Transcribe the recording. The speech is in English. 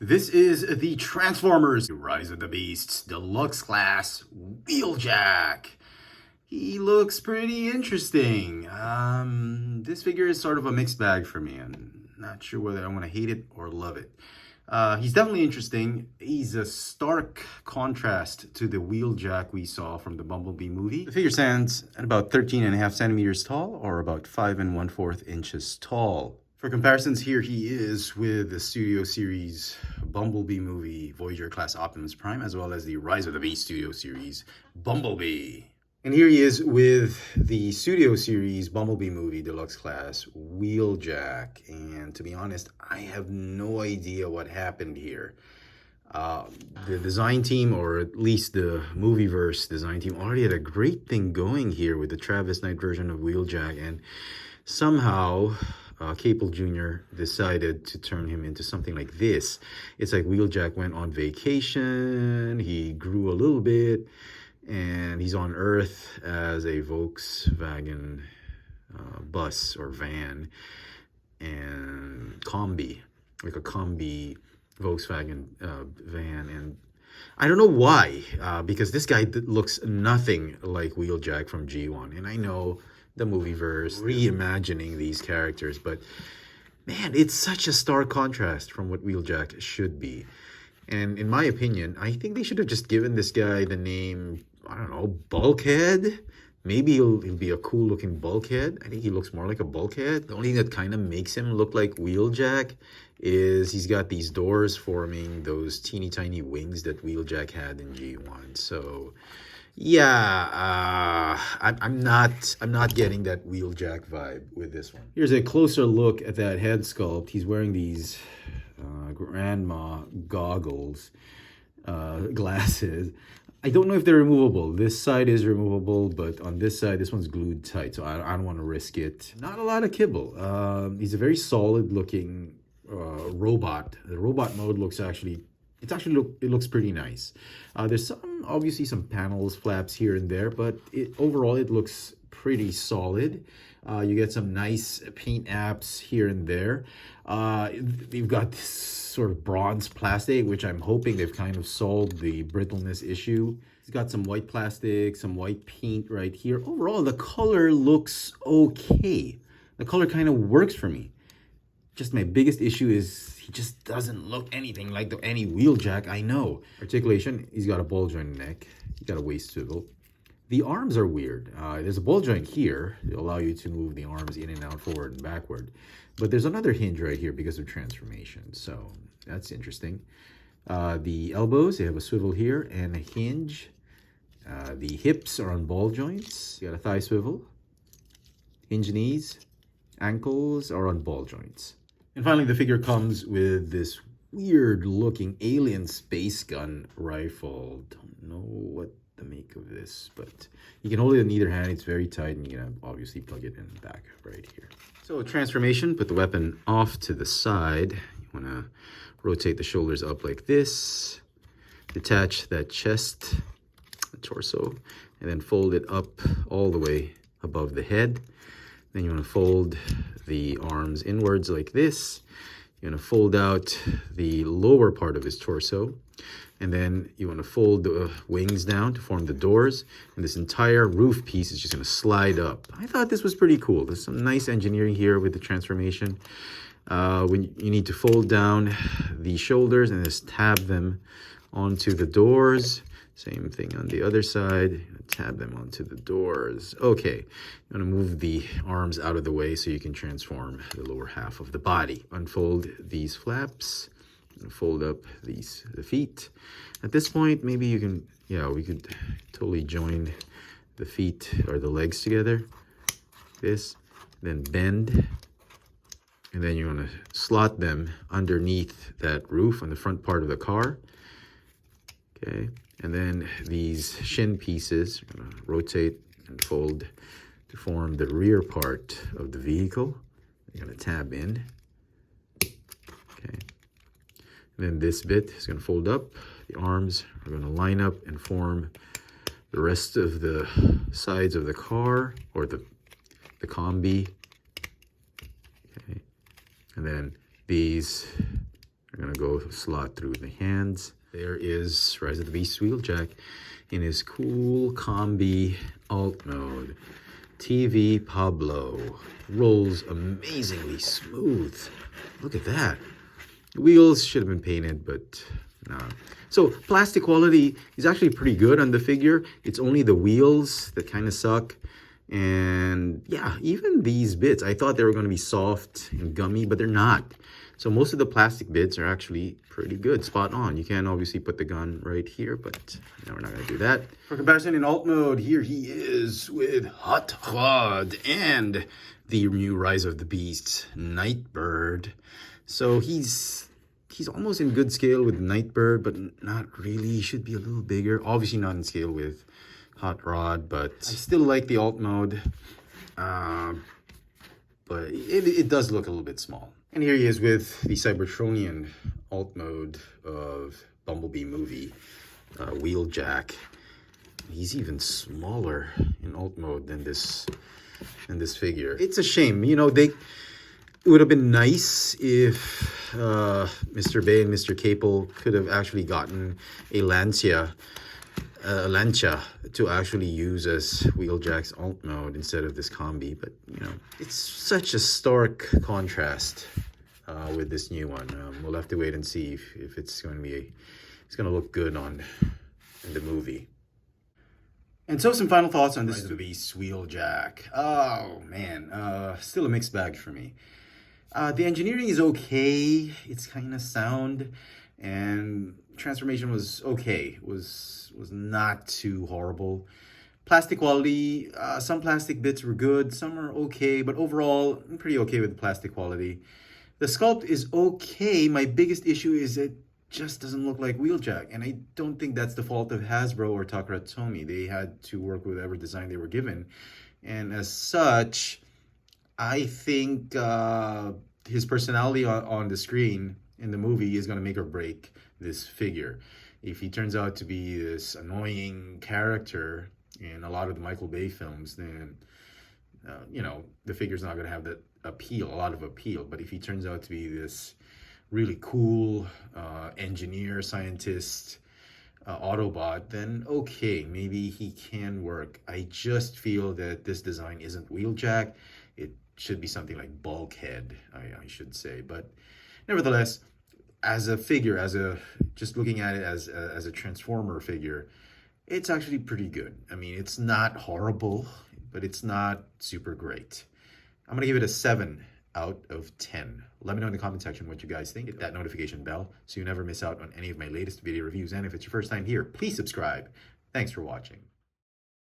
This is the Transformers Rise of the Beasts Deluxe Class Wheeljack. He looks pretty interesting. This figure is sort of a mixed bag for me. I'm not sure whether I want to hate it or love it. He's definitely interesting. He's a stark contrast to the Wheeljack we saw from the Bumblebee movie. The figure stands at about 13.5 centimeters tall, or about 5 1/4 inches tall. For comparisons, here he is with the Studio Series Bumblebee movie, Voyager Class Optimus Prime, as well as the Rise of the Beast Studio Series Bumblebee. And here he is with the Studio Series Bumblebee movie, Deluxe Class Wheeljack. And to be honest, I have no idea what happened here. The design team, or at least the Movieverse design team, already had a great thing going here with the Travis Knight version of Wheeljack, and somehow Capel Jr. decided to turn him into something like this. It's like Wheeljack went on vacation, he grew a little bit, and he's on Earth as a Volkswagen bus or van and combi, like a combi Volkswagen van. And I don't know why, because this guy looks nothing like Wheeljack from G1. And I know the Movieverse reimagining these characters, but man, it's such a stark contrast from what Wheeljack should be. And in my opinion, I think they should have just given this guy the name, I don't know, Bulkhead. Maybe he'll be a cool looking Bulkhead. I think he looks more like a Bulkhead. The only thing that kind of makes him look like Wheeljack is he's got these doors forming those teeny tiny wings that Wheeljack had in G1. So yeah, I'm not getting that Wheeljack vibe with this one. Here's a closer look at that head sculpt. He's wearing these grandma goggles, glasses. I don't know if they're removable. This side is removable, but on this side, this one's glued tight, so I don't want to risk it. Not a lot of kibble. He's a very solid looking robot. The robot mode looks it looks pretty nice. There's obviously some panels, flaps here and there, but overall it looks pretty solid. You get some nice paint apps here and there. You've got this sort of bronze plastic, which I'm hoping they've kind of solved the brittleness issue. It's got some white plastic, some white paint right here. Overall, the color looks okay. The color kind of works for me. Just my biggest issue is he just doesn't look anything like any Wheeljack I know. Articulation, he's got a ball joint neck. He's got a waist swivel. The arms are weird. There's a ball joint here to allow you to move the arms in and out, forward and backward. But there's another hinge right here because of transformation. So that's interesting. The elbows, they have a swivel here and a hinge. The hips are on ball joints. You got a thigh swivel. Hinge knees. Ankles are on ball joints. And finally, the figure comes with this weird looking alien space gun rifle. Don't know what to make of this, but you can hold it in either hand. It's very tight, and you can obviously plug it in the back right here. So transformation, put the weapon off to the side. You want to rotate the shoulders up like this, detach that chest, the torso, and then fold it up all the way above the head. Then you want to fold the arms inwards like this. You want to fold out the lower part of his torso. And then you want to fold the wings down to form the doors. And this entire roof piece is just going to slide up. I thought this was pretty cool. There's some nice engineering here with the transformation. When you need to fold down the shoulders and just tab them onto the doors. Same thing on the other side. Tab them onto the doors. Okay, you want to move the arms out of the way so you can transform the lower half of the body. Unfold these flaps and fold up the feet. At this point, maybe you can, we could totally join the feet or the legs together. This, then bend. And then you want to slot them underneath that roof on the front part of the car. Okay. And then these shin pieces, you're going to rotate and fold to form the rear part of the vehicle. You're going to tab in. Okay. And then this bit is going to fold up. The arms are going to line up and form the rest of the sides of the car, or the combi. Okay. And then these are gonna go slot through the hands. There is Rise of the Beast Wheeljack in his cool combi alt mode. TV Pablo rolls amazingly smooth. Look at that. The wheels should have been painted, but nah. So plastic quality is actually pretty good on the figure. It's only the wheels that kind of suck. And yeah, even these bits, I thought they were going to be soft and gummy, but they're not. So most of the plastic bits are actually pretty good, spot on. You can obviously put the gun right here, but no, we're not going to do that. For comparison, in alt mode, here he is with Hot Rod and the new Rise of the Beast Nightbird. So he's almost in good scale with Nightbird, but not really. He should be a little bigger. Obviously not in scale with Hot Rod, but I still like the alt mode. But it does look a little bit small. And here he is with the Cybertronian alt mode of Bumblebee movie, Wheeljack. He's even smaller in alt mode than this figure. It's a shame, you know. It would have been nice if Mr. Bay and Mr. Capel could have actually gotten a Lancia to actually use as Wheeljack's alt mode instead of this combi, but you know, it's such a stark contrast with this new one. We'll have to wait and see if it's going to look good in the movie. And so some final thoughts on this Rise of the Beast Wheeljack. Oh man, still a mixed bag for me. The engineering is okay. It's kind of sound, and transformation was okay. Was not too horrible. Plastic quality, some plastic bits were good, some are okay, but overall, I'm pretty okay with the plastic quality. The sculpt is okay. My biggest issue is it just doesn't look like Wheeljack, and I don't think that's the fault of Hasbro or Takara Tomy. They had to work with whatever design they were given, and as such, I think his personality on the screen in the movie is going to make or break this figure. If he turns out to be this annoying character in a lot of the Michael Bay films, then you know, the figure's not going to have that a lot of appeal. But if he turns out to be this really cool engineer, scientist, Autobot, then okay, maybe he can work. I just feel that this design isn't Wheeljack. It should be something like Bulkhead, I should say. But nevertheless, as a figure, just looking at it as a Transformer figure, it's actually pretty good. I mean, it's not horrible, but it's not super great. I'm going to give it a 7 out of 10. Let me know in the comment section what you guys think. Hit that notification bell so you never miss out on any of my latest video reviews. And if it's your first time here, please subscribe. Thanks for watching.